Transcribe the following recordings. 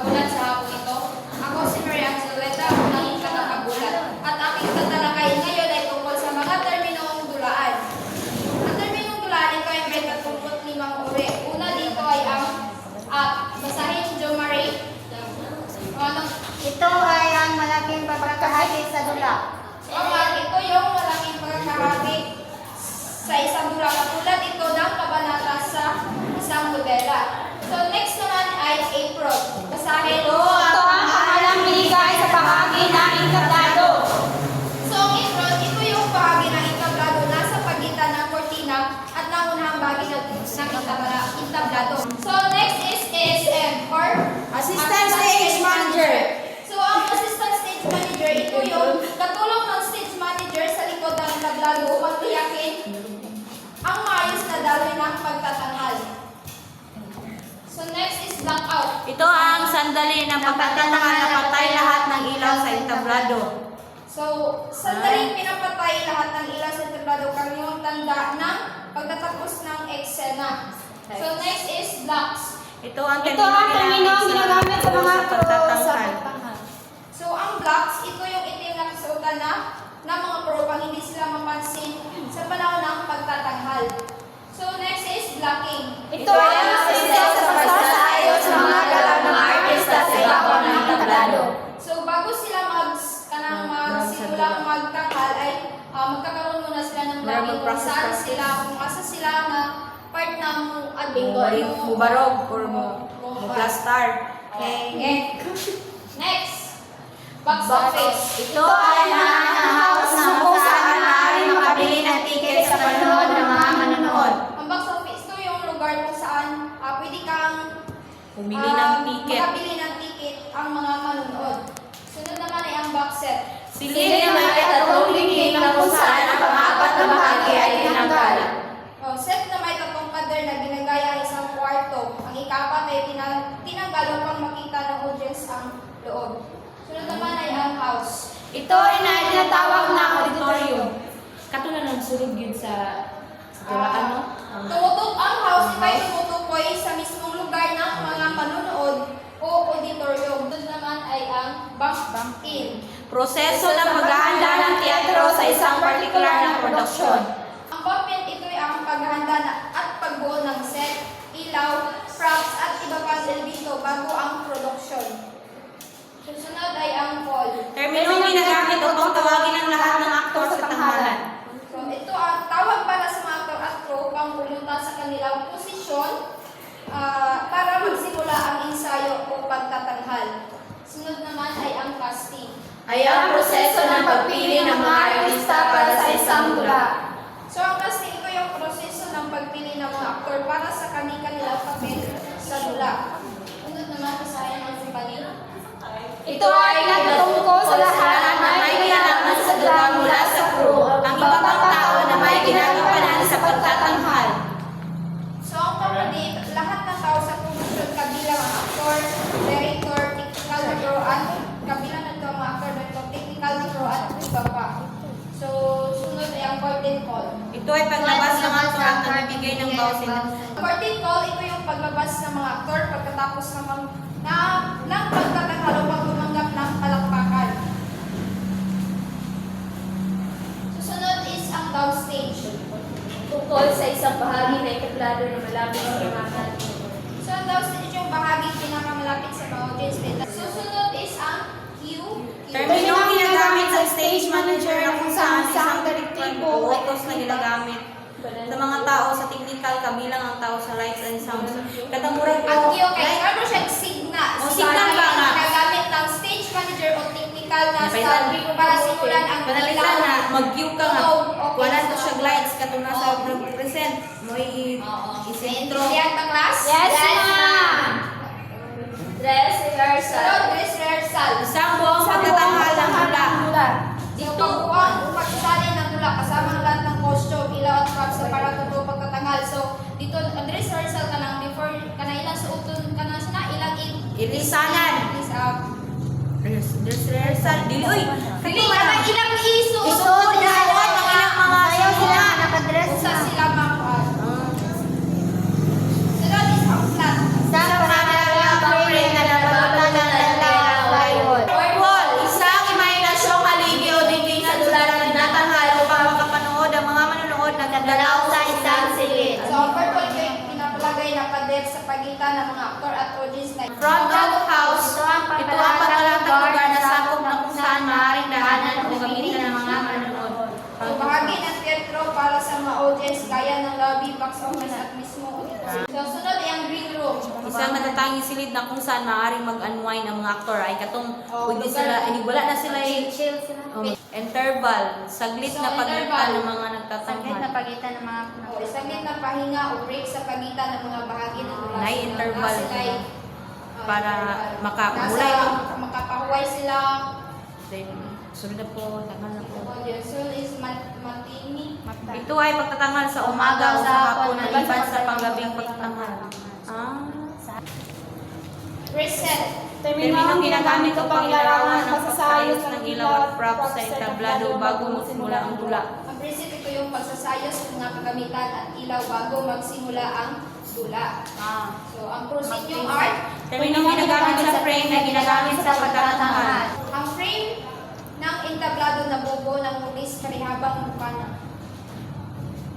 Kabulat sa hapon ito. Ako si Marian Zuleta, unang katakabulat. At aking tatalakayin ngayon ay tungkol sa mga terminong dulaan. Ang terminong dulaan ito ay may 35 uri. Una dito ay ang basahin Jo Marie. Ito ay ang malaking pagkakahati sa dula. Ito yung malaking pagkakahati sa isang dula. Katulad ito ng kabanata sa isang nobela. So next naman ay apron. Basahin. Ito ang pangalang binigay sa bahagi ng entablado. So ang apron, ito yung bahagi ng entablado nasa pagitan ng kortina at nangunahang bahagi ng entablado. So next is ASM or Assistant Stage Manager. So ang assistant stage manager, ito yung katulong ng stage manager sa likod ng entablado upang tiyakin ang maayos na daloy ng pagtatanghal. So next is blackout. Ito ang sandali na pagtatanghal na patay lahat ng ilaw sa entablado. So, sandaling pinapatay lahat ng ilaw sa entablado kami yung tanda ng pagtatapos ng eksena. So next is blocks. Ito ang Ito ang terminong ginagamit sa mga crew sa pagtatanghal. pagtanghal. So ang blocks, ito yung itim na kasuotan na mga pro pang hindi sila mapansin sa panahon ng pagtatanghal. So next is blocking. Ito ang asistent sa pagsasaayos ng mga galaw ng artista sa ibabaw ng entablado. So bago sila magsimulang magtanghal ay magkakaroon muna sila ng blocking kung saan sila, kung asa sila na part ng Mubarog or muplastar. Okay. Next, box office. Ito ay house na kung saan maaaring makabili ng ticket sa panonood ng mga manonood. Ang box office, ito yung lugar kung saan pwede kang Pumili ng ticket. makabili ng ticket ang mga manonood. Sunod naman ay ang box set. Silid na may tatlong linggig na kung saan ang pang-apat na bahagi ay tinanggal. Set na may tatlong pader na ginagaya ang isang kwarto. Ang ikapat ay tinanggal upang makita ng audience ang loob. Sunod naman ay ang house. Ito ay tinatawag na auditorium. Katulad ng surug yun sa Ang house ito ay tumutukoy sa mismong lugar ng mga manunood o auditorium. Sunod naman ay ang bank-in. proseso ng paghahanda ng teatro sa isang partikular na produksyon. Ang bump-in ito ay ang paghahanda at pagbuo ng set, ilaw, props at iba pang elemento bago ang produksyon. Susunod ay ang call. Terminong ginagamit upang tawagin ang lahat ng aktor sa tanghalan. So ito ang tawag para sa mga actor at crew upang pumunta sa kanilang posisyon para magsimula ang ensayo o pagtatanghal. Sunod naman ay ang casting. Ay ang proseso ng pagpili ng mga artista para sa isang dula. So ang casting ito yung proseso ng pagpili ng mga aktor para sa kanilang papel sa dula. Sunod naman basahin ang company. Ito ay nagtutungkol sa lahat na may kinalaman sa dula mula sa crew, ang iba pang tao na may ginagampanan sa pagtatanghal. So ang company, lahat ng tao sa production kabilang ang actor, director, technical crew at kabilang ng mga actor, director, technical crew at iba pa. So sunod ay ang curtain call. Ito ay paglabas ng aktor at nagbibigay ng bawsin. Curtain call, ito yung paglabas ng mga aktor pagkatapos ng pagtatanghal upang tumanggap ng palakpakan. Susunod is ang downstage. Tungkol sa isang bahagi na entablado na malapit sa mga So ang downstage yung bahagi pinakamalapit sa mga audience. Susunod is ang cue. Terminong ginagamit sa stage manager na kung saan isang direktibo utos na ginagamit sa mga tao sa technical kabilang ang tao sa lights and sounds. Katamurag Ang cue, okay, ano siya signal. O, signal ba nga? Ginagamit ng stage manager o technical na Napailan. staff para simulan ang Panalitan na mag-cue ka nga. Oo, okay. Wala to siya lights katong nasa present. Mo i-sentro. Yan ba, class? Yes, ma'am! Dress rehearsal. So, dress rehearsal. Isang buong pagtatanghal ng hula. Dito ang pagsasali ng tula kasama ang lahat ng costume, ilaw at props sa para totoo pagtatanghal. So, dito ang dress rehearsal ka lang before ka na ilang suoton ka na sina ilang Ilisanan. Dress rehearsal. Dili, uy. Dili ka na ilang isuot. Isuot na iwan ang ilang mga Ayaw sila, nakadress Sa na. sila mga Sunod is ang flat. Sa pangalan ng pagpili na nabalatan pagitan ng mga aktor at audience na Front of house, ito ang paglalatang lugar na sakop na kung saan maaaring dahanan o gamitin ng mga manonood. So, bahagi ng teatro para sa mga audience gaya ng lobby, box office at mismo auditorium. So, sunod ay ang green room. Isang natatanging silid na kung saan maaaring mag-unwind ang mga aktor ay katong Oh, pwede lugar. sila, wala na sila Chill sila. interval, saglit So, na pagitan interval. ng mga Saglit na nagtatanghal. pagitan ng mga O, saglit na pahinga o break sa pagitan ng mga bahagi ng dula. May interval para Nasa makapahuway. makapahuway sila. Then, sunod na po, tanghal na po. Audience is matini. Ito ay pagtatanghal sa umaga o sa hapon na liban sa panggabing pagtatanghal. Reset. Terminong ginagamit upang ilarawan ang pagsasayos ng ilaw at props sa entablado bago magsimula ang dula. Ang preset ito yung pagsasayos ng mga kagamitan at ilaw bago magsimula ang dula. So, ang procedure ay Terminong ginagamit sa frame na ginagamit sa pagtatanghal. ang frame ng entablado na bubo ng mulis karihabang mukana.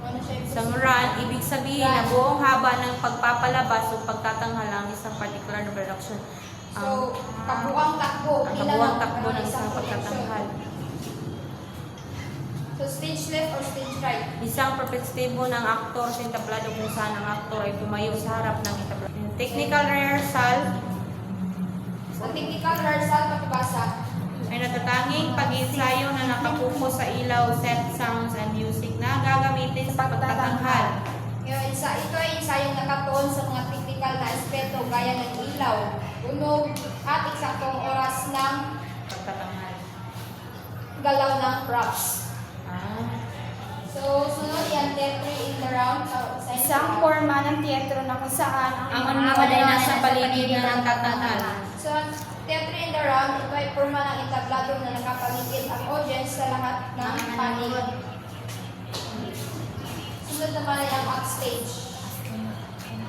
Ano siya yung Sa Moran, ibig sabihin na buong haba ng pagpapalabas o pagtatanghal ang isang particular na production. So, kabuang takbo. Ang bilang kabuang takbo ng isang isang production. pagtatanghal. So, stage left or stage right. Isang perspektibo ng aktor sa entablado kung saan ang aktor ay tumayo sa harap ng entablado. Technical rehearsal Ang technical rehearsal, pakibasa. ay natatanging pag-ensayo na nakapuko sa ilaw, set, sounds, and music na gagamitin sa pagtatanghal. Ngayon, ito ay ensayong nakatuon sa mga technical na aspeto gaya ng ilaw, tunog, at eksaktong oras ng Pagtatanghal. galaw ng props. Ah. So, sunod yan, theatre in the round. Isang forma ng teatro na kung saan Ang manonood ay nasa paligid na ng tatanghal. So, theatre in the round, ito ay forma ng entablado na nakapaligid ang audience sa lahat ng panig. Sunod naman ay ang backstage.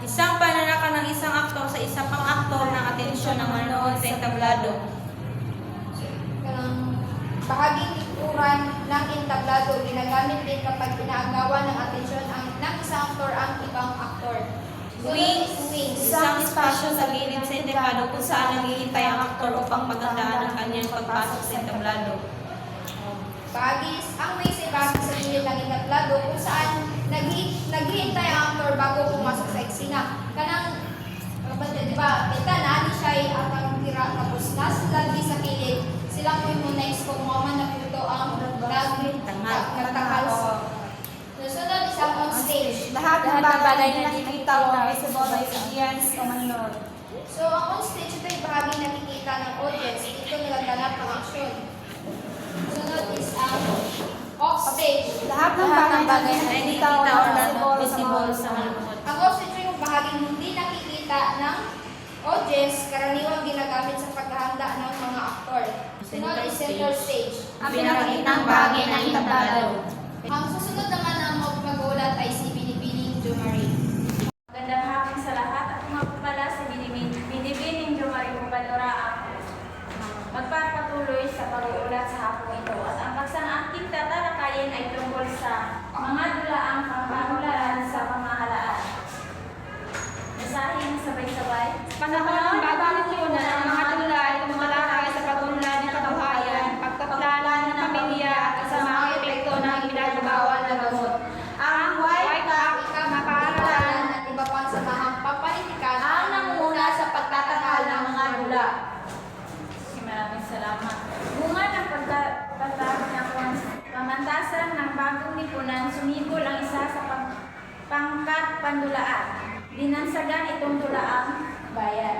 Isang pananaka ng isang aktor sa isa pang aktor ng atensyon ng manonood sa entablado. Kanang bahaging likuran ng entablado ginagamit din kapag inaagawan ng atensyon ng isang aktor ang ibang aktor. Wings, Wings. isang espasyo sa gilid sa entablado kung saan naghihintay ang aktor upang pagandaan ang kanyang pagpasok sa entablado. Bahagis, ang wings ay bahagi sa gilid ng entablado kung saan naghihintay ang aktor bago pumasok sa eksena. Kanang, di ba, bintana, ni siya ay atang tira tapos nasa lagi sa kilid, sila mo yung next kung maman na puto ang nagtanghal. Susunod, isang on stage. lahat ng bagay na nakikita o visible by audience o manonood. So, ang on stage, ito yung bahagi nakikita ng audience. Ito nagaganap ang aksyon. Sunod is ang off stage. Lahat ng bagay na Ay nakikita nakikita o or not visible visible sa sa manonood. Ang off stage yung bahaging hindi nakikita ng audience, karaniwang ginagamit sa paghahanda ng mga aktor. Sunod is center stage. ang pinakagitnang bagay ng entablado. Ang susunod naman na mag-ulat ay si Binibining Jumari. Magandang hapon sa lahat. Ako nga po pala si Binibining Jumari Kubalora. Magpapatuloy sa pag-uulat sa hapong ito. At ang baksang aking tatalakayin ay tungkol sa mga dulaang pangpanulaan sa pamahalaan. Basahin sabay-sabay. Panahon ng bagong lipunan ang mga dula ay tumatalakay sa pag-unlad ng kabuhayan, pagtaplala ng pamilya at kasamang epekto ng ginagabawal na gamot. Ang White Act na paaralan at iba pang samahang papalitikan Ang nangunguna sa pagtatanghal ng mga dula. Maraming salamat. Bunga ng pamantasan ng bagong lipunan, sumibol ang isa sa pangkat pandulaan. Dinansagan itong dulaang bayan.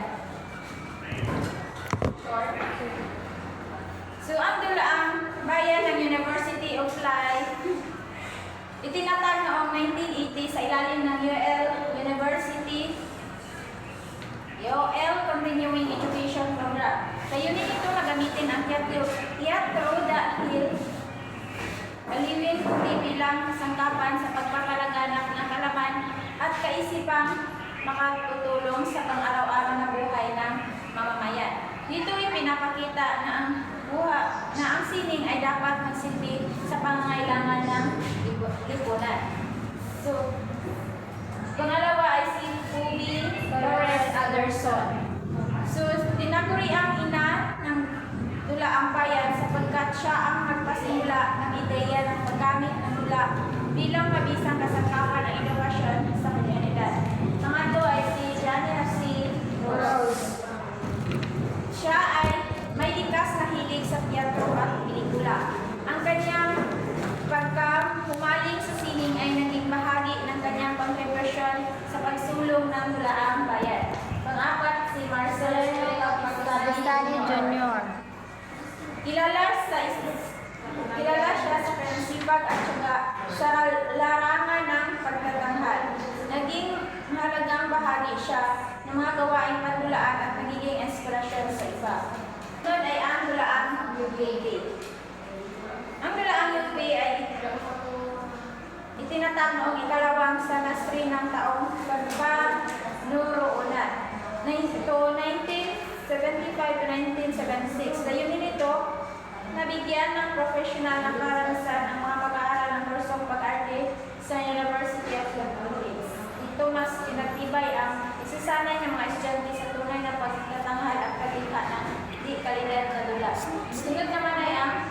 So, ang dulaang bayan ng University of Life, itinatag noong 1980 sa ilalim ng UL University UL Continuing Education Program. Layunin ito na gamitin ang teatro dahil baliwin kundi bilang sangkapan sa pagpapalaganap ng kalaman at kaisipang makatutulong sa pang-araw-araw na buhay ng mamamayan. Dito ipinapakita na ang sining ay dapat magsilbi sa pangangailangan ng lipunan. So, pangalawa ay si Pubi siya ang nagpasimula ng ideya ng paggamit ng dula bilang mabisang kasangkapan ng inobasyon sa komunidad. Pangatlo ay si Johnny F. C. Rose. Siya ay may likas na hilig sa teatro at pelikula. Ang kanyang pagkahumaling sa sining ay naging bahagi ng kanyang kontribusyon sa pagsulong ng dulaang bayan. Pang-apat, si Marcelo Pagstani Jr. Kilala siya sa kanyang sipag at syaga sa larangan ng pagtatanghal. Naging mahalagang bahagi siya ng mga gawaing pandulaan at nagiging inspirasyon sa iba. Noon ay ang dulaang UPA. Ang dulaang UPA ay itinatag noong ikalawang semestre ng taong pagpanuruunan. 1975 to 1976. Layunin nito, nabigyan ng professional na karanasan ang mga mag-aaral ng kursong pag-arte sa University of the Philippines. Ito mas pinagtibay ang isasanay ng mga estudyante sa tunay na pagtatanghal at kalikha ng di kalidad na dula. Sunod naman ay ang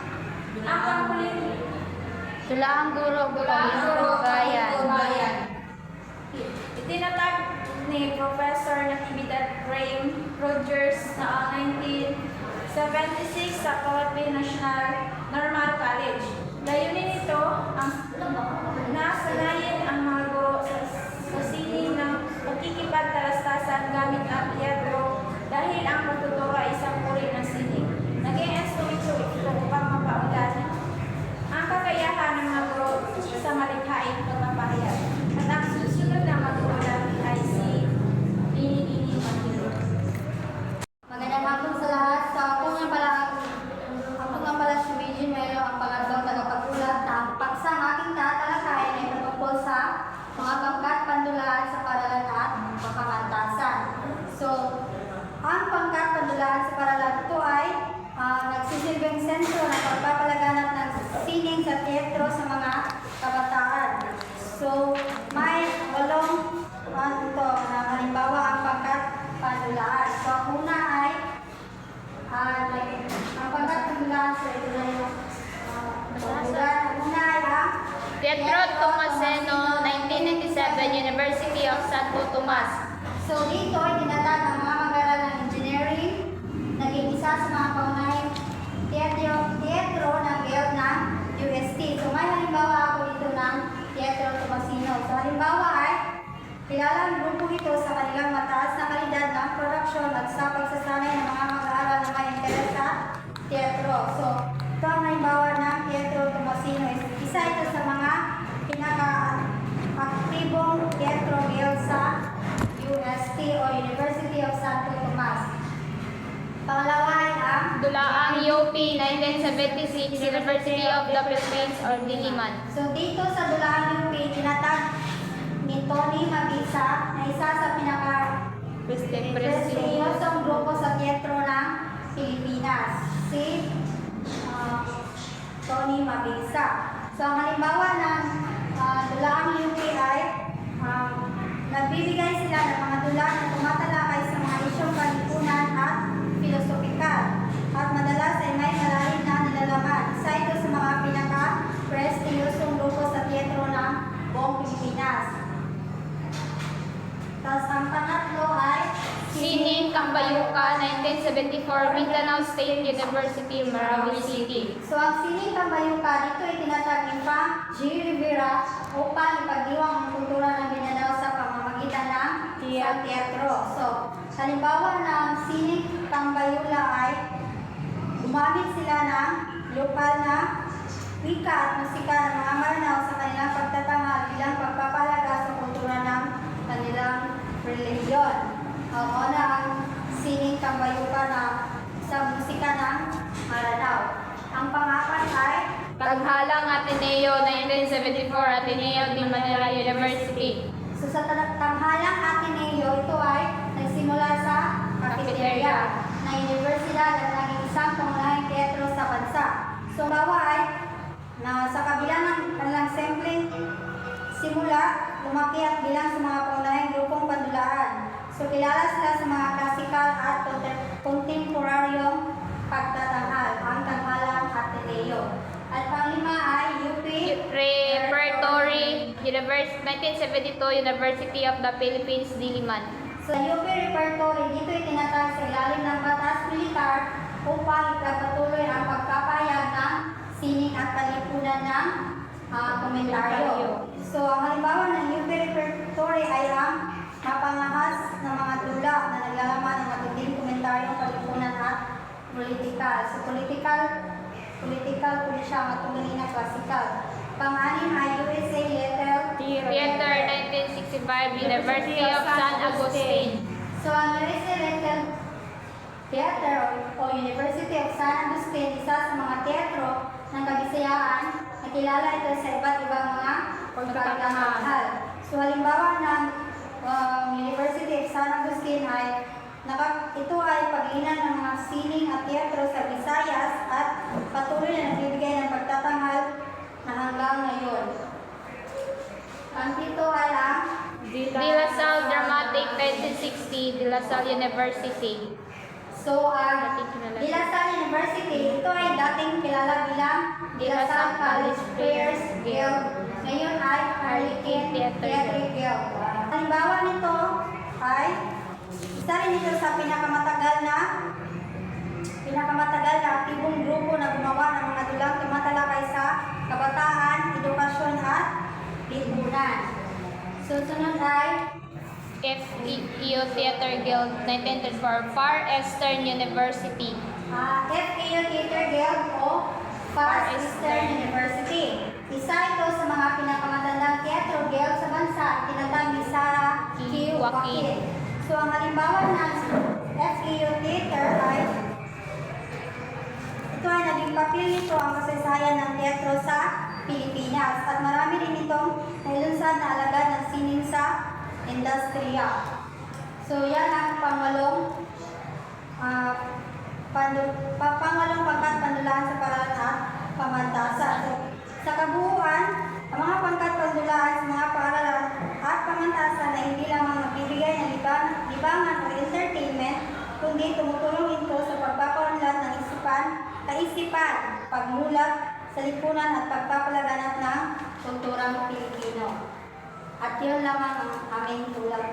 panghuling Dulaang guro, bayan. Itinatag ni Professor Natividad Graham Rogers noong 1976 sa Philippine National Normal College. Layunin nito ang nasanayin ang mga guro sa sining ng pagkikipagtalastasan gamit ang teatro dahil ang pagtuturo ay isang uri ng sining. Naging instrumento ito upang mapaunlad ang kakayahan ng mga guro sa malikhaing pagpapahayag. At ang susunod na mag-uulat ay si Dini Manilo. Magandang hapon sa lahat. So ako nga pala si Regine Melo, ang pangatlong tagapag-ulat ng paksang aking tatalakayin ay patungkol sa mga pangkat pandulaan sa paralan at pakamantasan. So, ang pangkat pandulaan sa paralan ito ay nagsisilbing sentro ng pagpapalaganap ng sining sa teatro sa mga kabataan. So, may walong halimbawa ang pangkat pandulaan. So, ang una ay ang pangkat pandulaan. So, ito na yung pandulaan. Ang una ay ang Pietro Tomaseno, 1997, University of Santo Tomas. So, dito ay tinatag ang mga mag-aral ng engineering, naging isa sa mga kaunahing teatro ng guild ng UST. So, may halimbawa ako dito ng Pietro Tomasino. So, halimbawa ay kilala ang grupo ito sa kanilang mataas na kalidad ng produksyon at sa pagsasanay ng mga mag-aaral na may interes sa teatro. So, ito ang halimbawa ng Pietro Tomasino. Isa ito sa mga pinaka-aktibong teatro guild sa UST o University of Santo Tomas. Pangalawa ay ang Dulaang UP, 1976, University of the Philippines or Diliman. So dito sa Dulaang UP, tinatag ni Tony Mabisa na isa sa prestiyosong grupo sa teatro ng Pilipinas, si Tony Mabisa. So ang halimbawa ng Dulaang UP ay nagbibigay sila ng mga dula na tumatalakay sa mga isyong panlipunan at filosopikal at madalas ay may malalim na nilalaman. Isa ito sa mga pinaka-prestiyosong grupo sa teatro ng buong Pilipinas. Tapos ang pangatlo ay Sining Cambayuca, 1974, Mindanao State University, Marawi City. So ang Sining Cambayuca, dito ay tinatag ni Pang G. Rivera upang ipagdiwang ang kultura ng Mindanao sa pamamagitan ng teatro. So, halimbawa ng Sining Cambayuca ay gumamit sila ng lokal na wika at musika ng mga Maranao sa kanilang pagtatangal bilang pagpapalaga sa kultura ng kanilang relihiyon. Ang una ang Sining Cambayuca na sa musika ng Maranao. Ang pangapat ay Taghalang Ateneo, 1974, Ateneo de Manila University. so sa Tanghalang Ateneo, ito ay nagsimula sa cafeteria na universidad at naging isang pangunahing teatro sa bansa. So bawa ay na sa kabila ng kanilang simpleng simula, lumaki at bilang sa mga pangunahing grupong pandulaan. So kilala sila sa mga classical at contemporaryong pagtatanghal, ang Tanghalang Ateneo. At panglima ay UP Repertory, 1972, University of the Philippines, Diliman. Sa UP Repertory, dito itinatag sa ilalim ng batas militar upang ipagpatuloy ang pagpapahayag ng sining at kalipunan ng komentaryo. So, ang halimbawa ng UP Repertory ay ang mapangahas ng mga tula na naglalaman ng matinding komentaryong kalipunan at politikal. So, political po siya matulungin na klasikal. Pang-anim ay USA Theater, 1965, University of San Agustin. So, ang USA Theater o University of San Agustin, isa sa mga teatro ng Kabisayaan, nakilala ito sa iba't ibang mga pagtatanghal. So, halimbawa ng University of San Agustin ay ito ay paglinan ng mga sining at teatro sa Visayas at patuloy na nagbibigay ng pagtatanghal na hanggang ngayon. Ang pito ay ang De La Salle Dramatic, 1960, De La Salle University. So, ang De La Salle University, ito ay dating kilala bilang De La Salle College Players Guild. Ngayon ay Harlequin Theatre Guild. Halimbawa nito ay isa rin ito sa pinakamatagal na aktibong grupo na gumawa ng mga dulang tumatalakay sa kabataan, edukasyon at lipunan. Susunod ay FEU Theater Guild, 1934, Far Eastern University. FEU Theatre Guild o Far Eastern University. Isa ito sa mga pinakamatandang teatro guild sa bansa, tinatag ni Sarah Q. Joaquin. So, ang halimbawa ng FEU Theater ay ito ay naging papel nito ang kasaysayan ng teatro sa Pilipinas at marami rin itong nailunsad na alagad ng sining sa industriya. So, yan ang pangalong pangkat pandulaan sa paralan at pamantasan. So, sa kabuuan, ang mga pangkat pandulaan sa mga paaralan at pamantasan ay hindi lamang magbibigay ng libangan o entertainment, kundi tumutulong ito sa pagpapaunlad ng kaisipan, pagmulat sa lipunan at pagpapalaganap ng kulturang Pilipino. At yun lamang ang aming tulad.